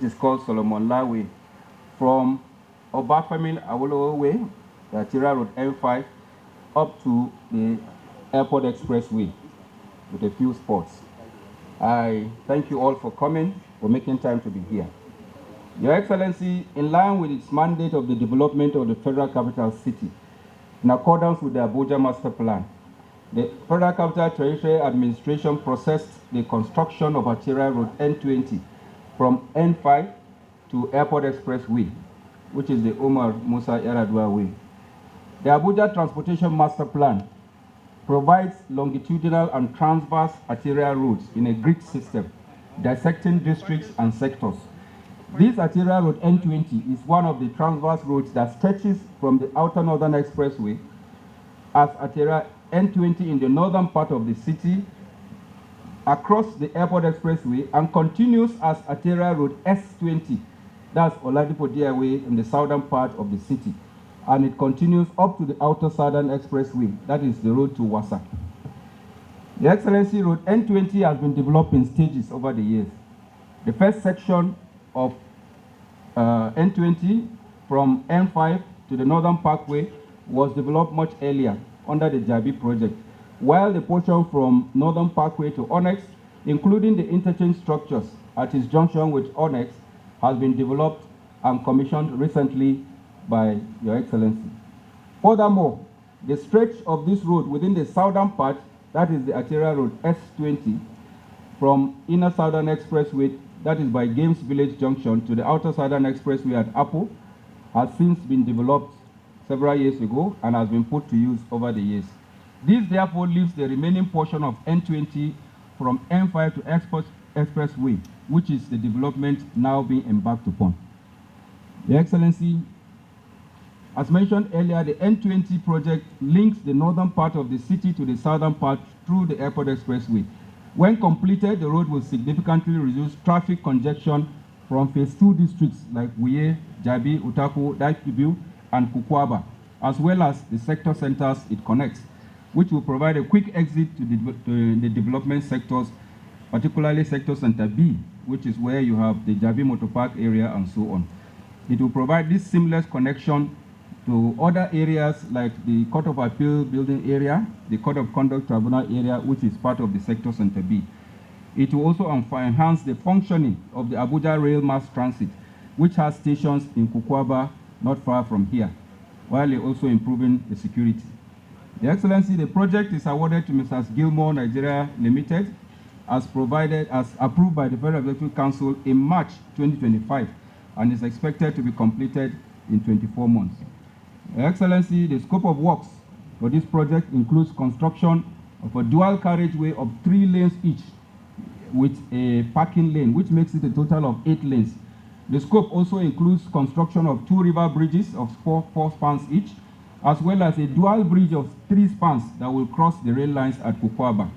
which is called Solomon Way, from Obafemi Awolowo Way, the Arterial Road N5, up to the Airport Expressway with a few spots. I thank you all for coming, for making time to be here. Your Excellency, in line with its mandate of the development of the Federal Capital City, in accordance with the Abuja Master Plan, the Federal Capital Territory Administration processed the construction of Arterial Road N20 from N5 to Airport Expressway, which is the Omar Musa Yar'Adua Way. The Abuja Transportation Master Plan provides longitudinal and transverse arterial roads in a grid system, dissecting districts and sectors. This Arterial Road N20 is one of the transverse roads that stretches from the Outer Northern Expressway as Arterial N20 in the northern part of the city, across the Airport Expressway, and continues as Arterial Road S20, that's Oladipo Way in the southern part of the city. And it continues up to the Outer Southern Expressway, that is the road to Wasa. The Excellency Road N20 has been developed in stages over the years. The first section of N20 from N5 to the Northern Parkway was developed much earlier under the Jabi project, while the portion from Northern Parkway to Onyx, including the interchange structures at its junction with Onyx, has been developed and commissioned recently by Your Excellency. Furthermore, the stretch of this road within the southern part, that is the Arterial Road S20, from Inner Southern Expressway, that is by Games Village Junction, to the Outer Southern Expressway at Apple, has since been developed several years ago and has been put to use over the years. This therefore leaves the remaining portion of N20 from N5 to Expressway, which is the development now being embarked upon. Your Excellency, as mentioned earlier, the N20 project links the northern part of the city to the southern part through the Airport Expressway. When completed, the road will significantly reduce traffic congestion from phase 2 districts like Wuye, Jabi, Utako, Daikibu, and Kukwaba, as well as the sector centers it connects, which will provide a quick exit to the development sectors, particularly Sector Center B, which is where you have the Jabi Motor Park area and so on. It will provide this seamless connection to other areas like the Court of Appeal building area, the Court of Conduct Tribunal area, which is part of the Sector Center B. It will also enhance the functioning of the Abuja Rail Mass Transit, which has stations in Kukwaba, not far from here, while also improving the security. Your Excellency, the project is awarded to Mrs. Gilmore Nigeria Limited, as approved by the Federal Executive Council in March 2025, and is expected to be completed in 24 months. Your Excellency, the scope of works for this project includes construction of a dual carriageway of 3 lanes each with a parking lane, which makes it a total of 8 lanes. The scope also includes construction of 2 river bridges of 4 spans each, as well as a dual bridge of 3 spans that will cross the rail lines at Kukwaba.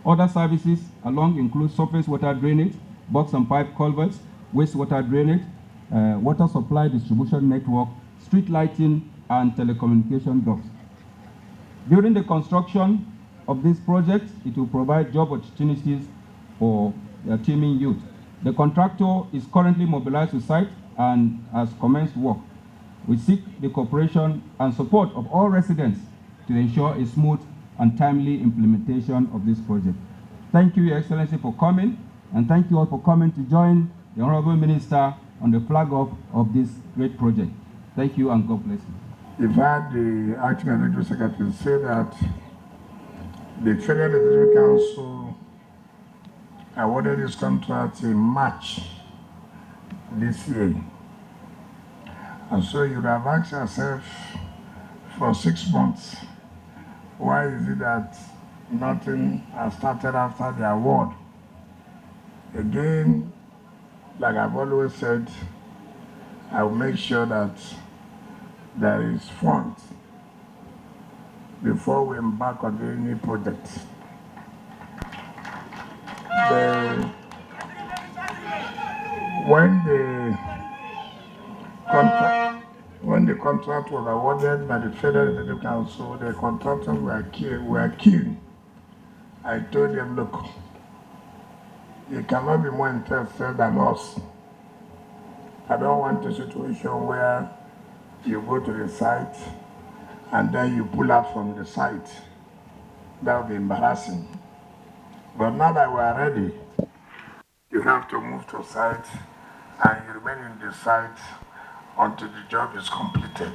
Other services along include surface water drainage, box and pipe culverts, wastewater drainage, water supply distribution network, street lighting, and telecommunication ducts. During the construction of this project, it will provide job opportunities for the teeming youth. The contractor is currently mobilized to site and has commenced work. We seek the cooperation and support of all residents to ensure a smooth and timely implementation of this project. Thank you, Your Excellency, for coming, and thank you all for coming to join the Honorable Minister on the flag off of this great project. Thank you, and God bless you. You've had the Acting Executive Secretary say that the Federal Executive Council awarded this contract in March this year. And so you have asked yourself for 6 months, why is it that nothing has started after the award? Again, like I've always said, I will make sure that there is funds before we embark on any project. When the contract was awarded by the Federal Executive Council, the contractors were keen. I told them, look, you cannot be more interested than us I don't want a situation where you go to the site and then you pull out from the site. That would be embarrassing. But now that we are ready, you have to move to site and you remain in the site until the job is completed.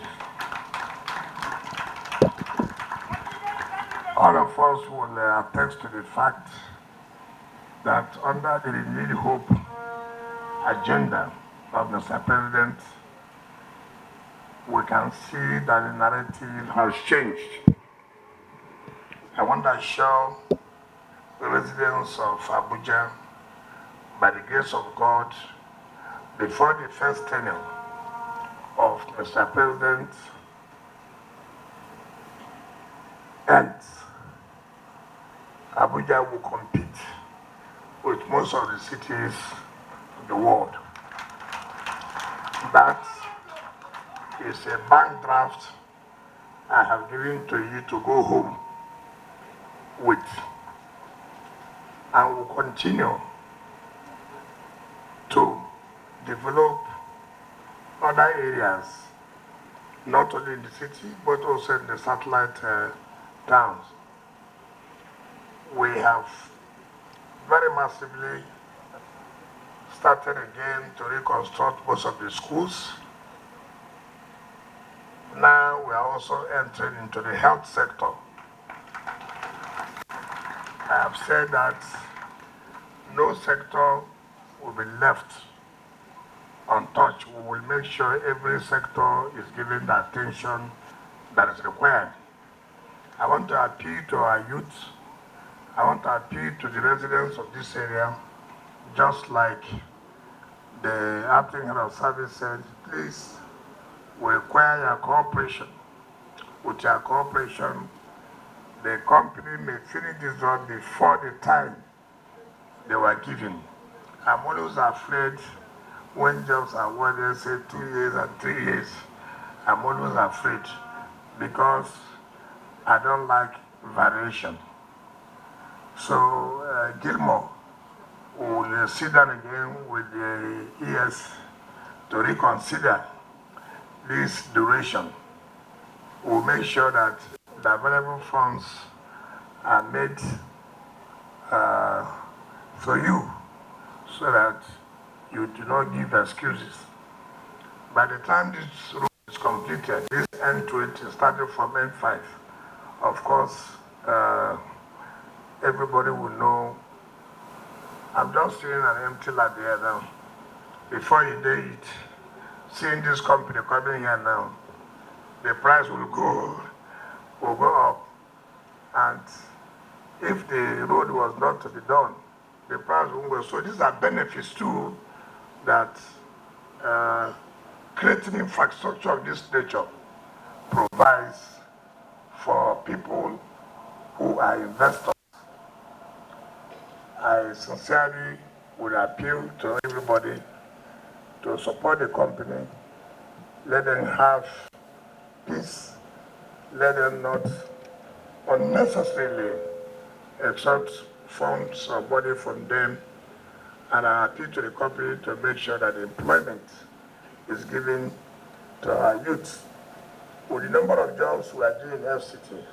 All of us will attest to the fact that under the renewed hope agenda of Mr. President, we can see that the narrative has changed. I want to assure the residents of Abuja, by the grace of God, before the first tenure of Mr. President ends, Abuja will compete with most of the cities of the world. That is a bank draft I have given to you to go home with, and will continue to develop other areas, not only in the city, but also in the satellite towns. We have very massively started again to reconstruct most of the schools. Now we are also entering into the health sector. I have said that no sector will be left untouched. We will make sure every sector is given the attention that is required. I want to appeal to our youth. I want to appeal to the residents of this area, just like the acting head of service said, please, we require your cooperation. With your cooperation, the company may finish this job before the time they were given. I'm always afraid when jobs are awarded, say 2 years and 3 years. I'm always afraid because I don't like variation. So Gilmore will sit down again with the ES to reconsider this duration. We'll make sure that the available funds are made for you so that you do not give excuses. By the time this road is completed, this N20 starting from N5, of course, everybody will know. I'm just seeing an empty lot there now. Before you do it, seeing this company coming here now, the price will go up. And if the road was not to be done, the price won't go. So these are benefits too that creating infrastructure of this nature provides for people who are investors. I sincerely would appeal to everybody to support the company. Let them have peace. Let them not unnecessarily extract funds or money from them. And I appeal to the company to make sure that employment is given to our youth. With the number of jobs we are doing in FCT,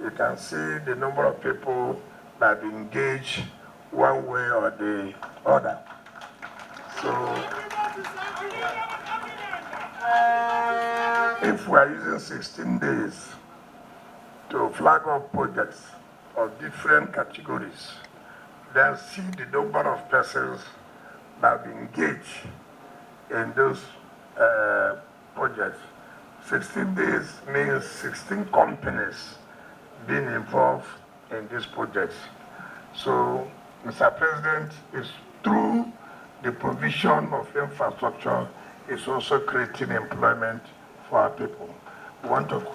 you can see the number of people that engage one way or the other. So, if we are using 16 days to flag up projects of different categories, then see the number of persons that engage in those projects. 16 days means 16 companies being involved in these projects. So, Mr. President, is through the provision of infrastructure, is also creating employment for our people. We want to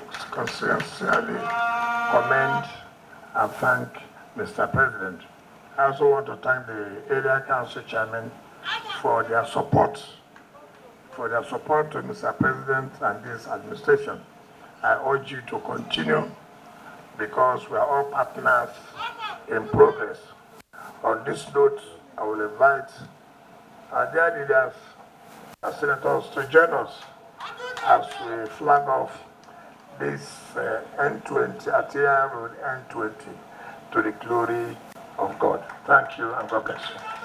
sincerely commend and thank Mr. President. I also want to thank the area council chairman for their support to Mr. President and this administration. I urge you to continue because we are all partners in progress. On this note, I will invite our dear leaders senators to join us as we flag off this N20, Arterial Road N20, to the glory of God. Thank you and God bless you.